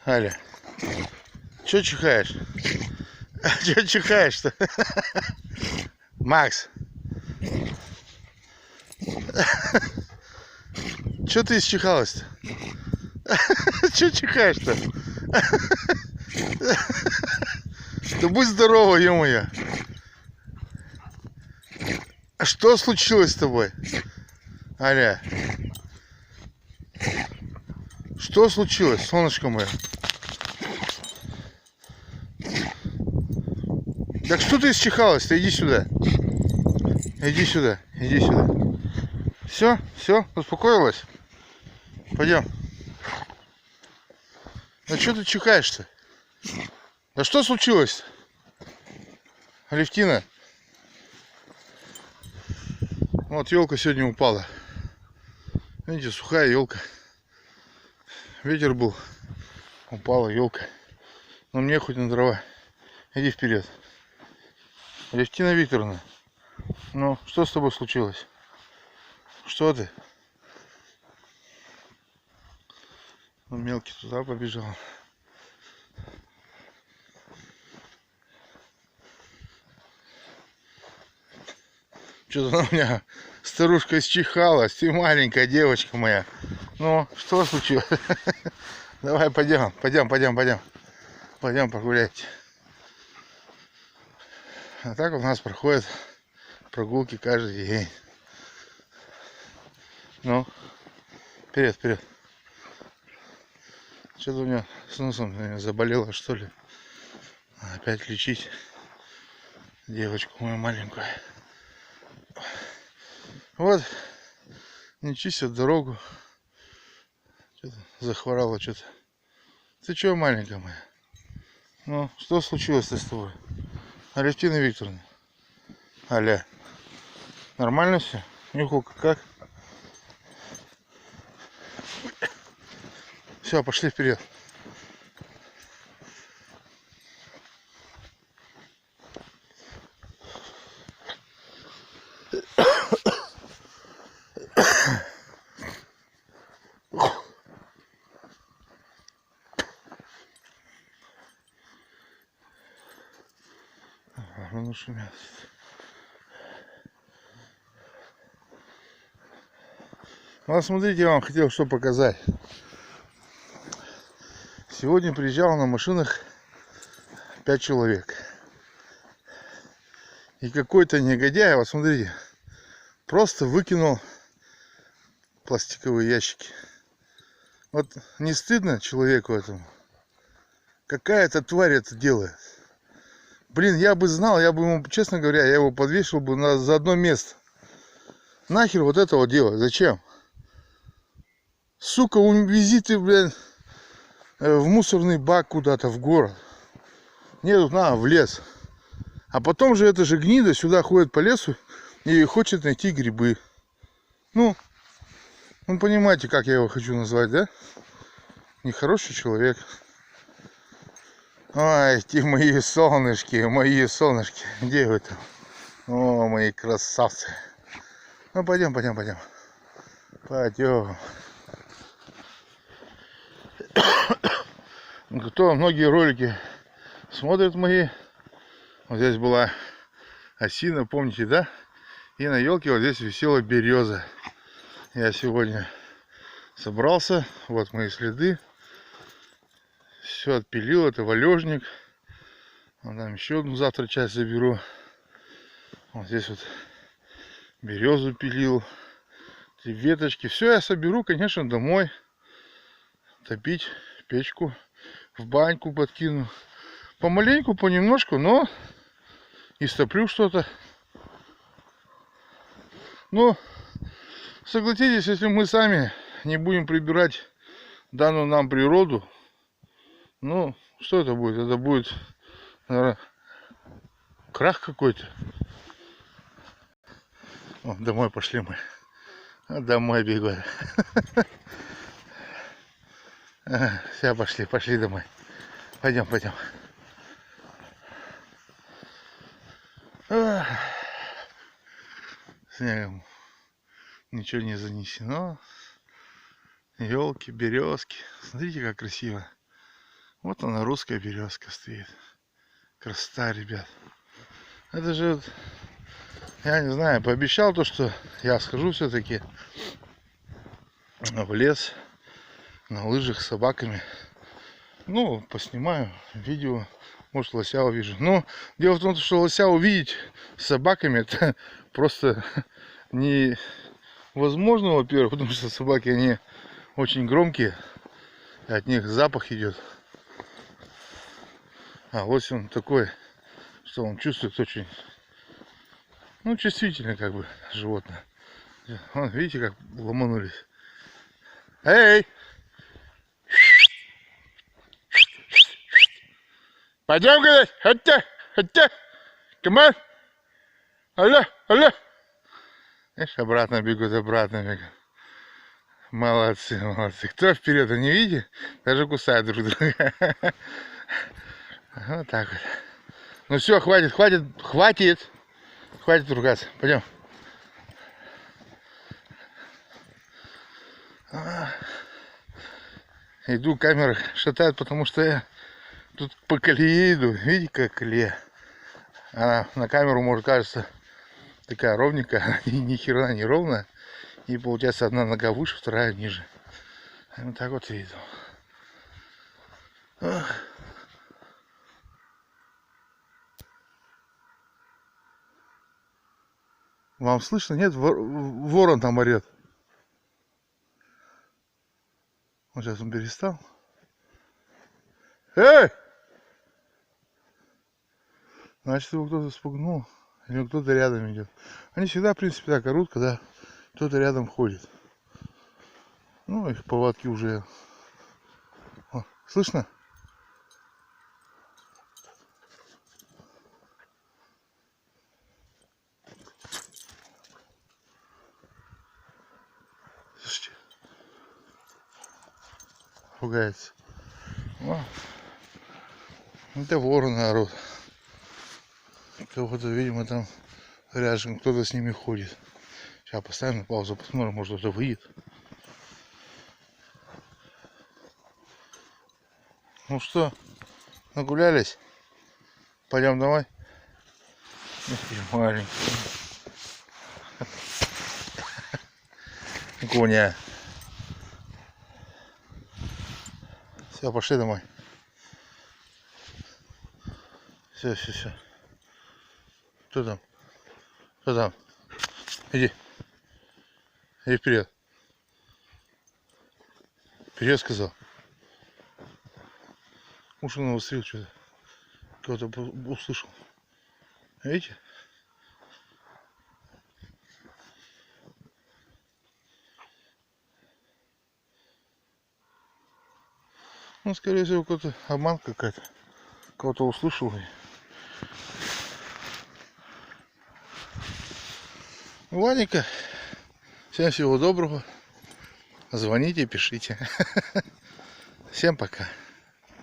Аля, чё чихаешь? Чё чихаешь-то? Макс, чё ты исчихалась-то? Чё чихаешь-то? Да будь здорова, ё-моё. А что случилось с тобой? Аля, что случилось, солнышко мое? Так что ты исчихалась-то? Иди сюда. Иди сюда, иди сюда. Все, успокоилась? Пойдем. А что ты чихаешь-то? Да что случилось? Алевтина. Вот елка сегодня упала. Видите, сухая елка. Ветер был. Упала елка. Но мне хоть на дрова. Иди вперед. Алевтина Викторовна. Ну, что с тобой случилось? Что ты? Ну, мелкий туда побежал. Что-то на меня старушка исчихалась. Ты маленькая девочка моя. Ну, что случилось? Давай пойдем. Пойдем погулять. А так у нас проходят прогулки каждый день. Ну, вперед. Что-то у меня с носом заболело, что ли. Опять лечить девочку мою маленькую. Вот, не чистят дорогу. Что-то захворала что-то. Ты чего, маленькая моя? Ну, что случилось-то с тобой? Алевтина Викторовна. Аля. Нормально все? Нюхалка как? Все, пошли вперед. Ну, шумят. Ну, смотрите, я вам хотел что показать. Сегодня приезжал на машинах 5 человек. И какой-то негодяй, вот смотрите, просто выкинул пластиковые ящики. Вот не стыдно человеку этому? Какая-то тварь это делает. Блин, я бы знал, я бы ему, честно говоря, я его подвесил бы за одно место. Нахер вот это вот делать? Зачем? Сука, увези ты, блин, в мусорный бак куда-то, в город. Нет, на, в лес. А потом же эта же гнида сюда ходит по лесу и хочет найти грибы. Ну понимаете, как я его хочу назвать, да? Нехороший человек. Ой, ты мои солнышки. Где вы там? О, мои красавцы. Ну, пойдем. Кто многие ролики смотрят мои. Вот здесь была осина, помните, да? И на елке вот здесь висела береза. Я сегодня собрался. Вот мои следы. Все отпилил. Это валежник. Вот там еще одну завтра часть заберу. Вот здесь вот березу пилил. Эти веточки. Все я соберу, конечно, домой. Топить печку. В баньку подкину. Помаленьку, понемножку, но истоплю что-то. Ну, согласитесь, если мы сами не будем прибирать данную нам природу, ну, что это будет? Это будет, наверное, крах какой-то. О, домой пошли мы. Домой бегут. Все, пошли домой. Пойдем. Снегом ничего не занесено. Елки, березки. Смотрите, как красиво. Вот она, русская березка стоит. Красота, ребят. Это же, вот, я не знаю, пообещал то, что я схожу все-таки в лес на лыжах с собаками. Ну, поснимаю видео, может, лося увижу. Но дело в том, что лося увидеть с собаками, это просто невозможно, во-первых, потому что собаки, они очень громкие, от них запах идет. А лось он такой, что он чувствует очень, ну, чувствительное как бы животное. Вон, видите, как ломанулись. Эй! Пойдем, говорит, хотя, команд, алло, алло. Видишь, обратно бегут. Молодцы, молодцы. Кто вперед, не видите? Даже кусают друг друга. Вот так вот. Ну все, хватит ругаться. Пойдем. Иду, камера шатает, потому что я тут по колее иду. Видите, как колея? Она на камеру, может, кажется такая ровненькая, и ни хера не ровная. И получается, одна нога выше, вторая ниже. Вот так вот и иду. Вам слышно? Нет? Ворон там орет. Вот сейчас он перестал. Эй! Значит, его кто-то спугнул. Или кто-то рядом идет. Они всегда, в принципе, так орут, когда кто-то рядом ходит. Ну, их повадки уже... О, слышно? Слушайте. Пугается. О, это вороны орут. Кого-то, видимо, там рядом кто-то с ними ходит. Сейчас поставим на паузу, посмотрим, может кто-то выйдет. Ну что, нагулялись? Пойдем домой? Маленький. Коня. Все, пошли домой. Все. Кто там? Кто там? Иди. Иди вперед. Вперед, сказал. Уши навострил что-то. Кого-то услышал. Видите? Ну, скорее всего, какой-то обман какая-то. Кого-то услышал. Ладненько. Всем всего доброго. Звоните, пишите. Всем пока.